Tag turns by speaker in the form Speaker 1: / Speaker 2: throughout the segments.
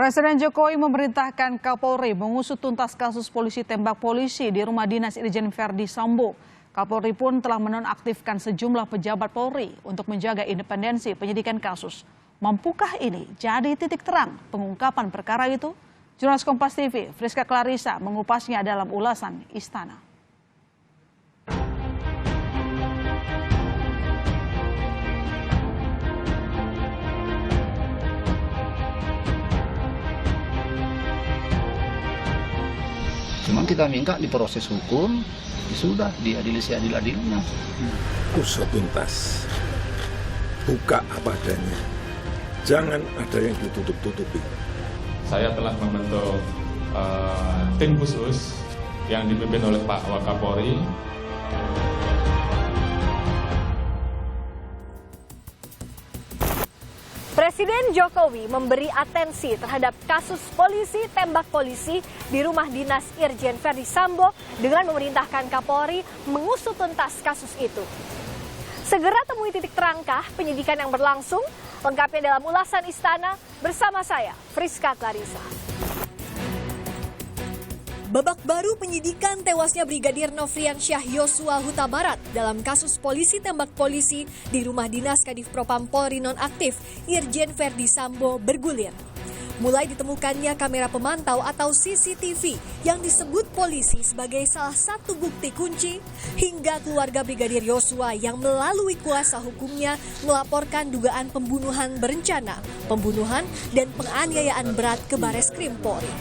Speaker 1: Presiden Jokowi memerintahkan Kapolri mengusut tuntas kasus polisi tembak polisi di rumah dinas Irjen Verdi Sambo. Kapolri pun telah menonaktifkan sejumlah pejabat Polri untuk menjaga independensi penyidikan kasus. Mampukah ini jadi titik terang pengungkapan perkara itu? Jurnalis Kompas TV, Friska Clarissa mengupasnya dalam ulasan Istana.
Speaker 2: Cuma kita minta diproses hukum, sudah diadili seadil-adilnya.
Speaker 3: Usut tuntas, buka apa adanya, jangan ada yang ditutup-tutupi.
Speaker 4: Saya telah membentuk tim khusus yang dipimpin oleh Pak Wakapolri.
Speaker 5: Presiden Jokowi memberi atensi terhadap kasus polisi tembak polisi di rumah dinas Irjen Verdi Sambo dengan memerintahkan Kapolri mengusut tuntas kasus itu. Segera temui titik terangkah penyidikan yang berlangsung, lengkapnya dalam ulasan Istana bersama saya, Friska Clarissa. Babak baru penyidikan tewasnya Brigadir Nofriansyah Yosua Huta Barat dalam kasus polisi tembak polisi di rumah dinas Kadif Propam Polri nonaktif Irjen Verdi Sambo bergulir. Mulai ditemukannya kamera pemantau atau CCTV yang disebut polisi sebagai salah satu bukti kunci, hingga keluarga Brigadir Yosua yang melalui kuasa hukumnya melaporkan dugaan pembunuhan berencana, pembunuhan dan penganiayaan berat ke Bareskrim Polri.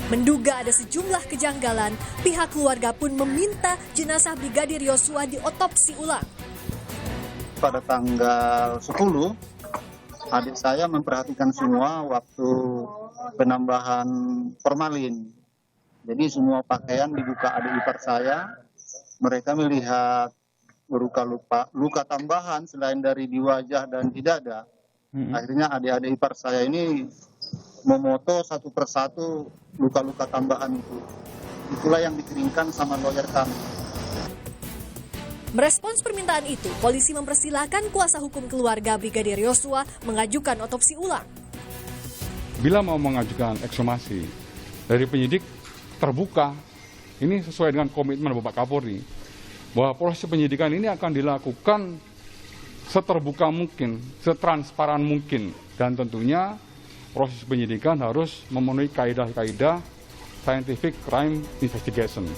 Speaker 5: Menduga ada sejumlah kejanggalan, pihak keluarga pun meminta jenazah Brigadir Yosua diotopsi ulang.
Speaker 6: Pada tanggal 10, adik saya memperhatikan semua waktu penambahan formalin. Jadi semua pakaian dibuka adik ipar saya, mereka melihat luka tambahan selain dari di wajah dan di dada. Akhirnya adik-adik ipar saya ini memoto satu persatu luka-luka tambahan itu. Itulah yang dikirimkan sama lawyer kami.
Speaker 5: Merespons permintaan itu, polisi mempersilahkan kuasa hukum keluarga Brigadir Yosua mengajukan otopsi ulang.
Speaker 7: Bila mau mengajukan ekshumasi dari penyidik terbuka, ini sesuai dengan komitmen Bapak Kapolri, bahwa proses penyidikan ini akan dilakukan seterbuka mungkin, setransparan mungkin, dan tentunya proses penyidikan harus memenuhi kaidah-kaidah scientific crime investigation.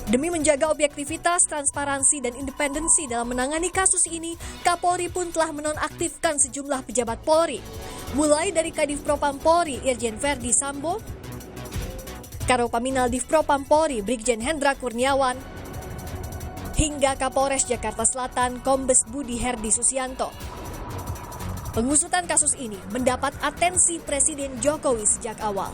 Speaker 5: Demi menjaga objektivitas, transparansi, dan independensi dalam menangani kasus ini, Kapolri pun telah menonaktifkan sejumlah pejabat Polri. Mulai dari Kadif Propam Polri Irjen Verdi Sambo, Karopaminal Divpropam Polri Brigjen Hendra Kurniawan, hingga Kapolres Jakarta Selatan Kombes Budi Herdi Susianto. Pengusutan kasus ini mendapat atensi Presiden Jokowi sejak awal.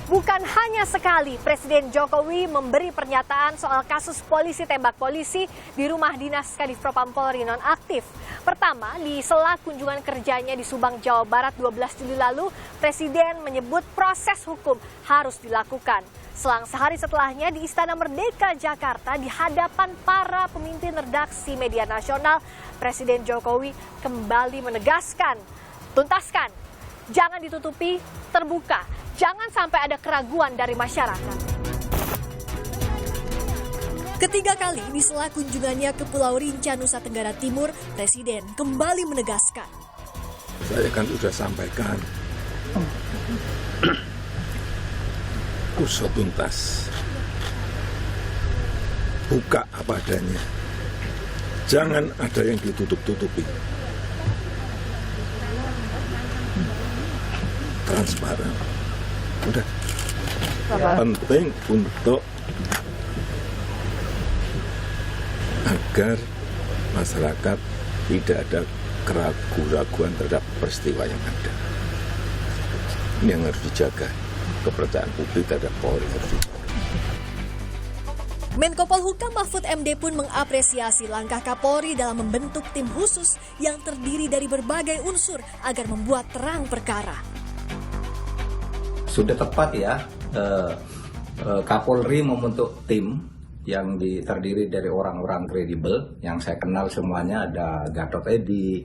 Speaker 5: Bukan hanya sekali Presiden Jokowi memberi pernyataan soal kasus polisi tembak polisi di rumah dinas Kadif Propam Polri nonaktif. Pertama, di sela kunjungan kerjanya di Subang, Jawa Barat 12 Juli lalu, Presiden menyebut proses hukum harus dilakukan. Selang sehari setelahnya di Istana Merdeka Jakarta di hadapan para pemimpin redaksi media nasional, Presiden Jokowi kembali menegaskan, tuntaskan, jangan ditutupi, terbuka, jangan sampai ada keraguan dari masyarakat. Ketiga kali di sela kunjungannya ke Pulau Rinca, Nusa Tenggara Timur, Presiden kembali menegaskan.
Speaker 3: Saya kan sudah sampaikan, usut tuntas, buka apa adanya, jangan ada yang ditutup-tutupi. Transparan, udah penting untuk agar masyarakat tidak ada keraguan terhadap peristiwa yang ada. Ini yang harus dijaga. Kepercayaan publik terhadap Polri harus dijaga.
Speaker 5: Menko Polhukam Mahfud MD pun mengapresiasi langkah Kapolri dalam membentuk tim khusus yang terdiri dari berbagai unsur agar membuat terang perkara.
Speaker 8: Sudah tepat ya, Kapolri membentuk tim yang terdiri dari orang-orang kredibel yang saya kenal semuanya. Ada Gatot Edi,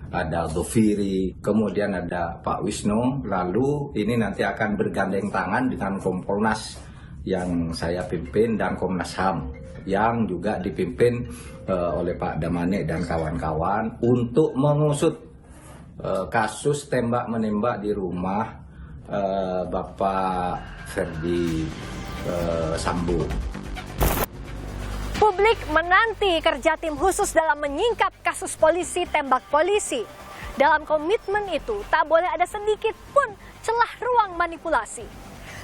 Speaker 8: ada Doviri, kemudian ada Pak Wisnu, lalu ini nanti akan bergandeng tangan dengan Kompolnas yang saya pimpin dan Komnas HAM yang juga dipimpin oleh Pak Damane dan kawan-kawan untuk mengusut kasus tembak-menembak di rumah Bapak Ferdi Sambo.
Speaker 5: Publik menanti kerja tim khusus dalam menyingkap kasus polisi tembak polisi. Dalam komitmen itu tak boleh ada sedikit pun celah ruang manipulasi.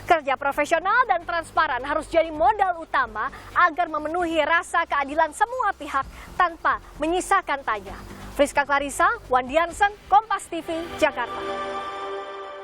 Speaker 5: Kerja profesional dan transparan harus jadi modal utama agar memenuhi rasa keadilan semua pihak tanpa menyisakan tanya. Friska Clarissa, Wandi Hansen, Kompas TV, Jakarta.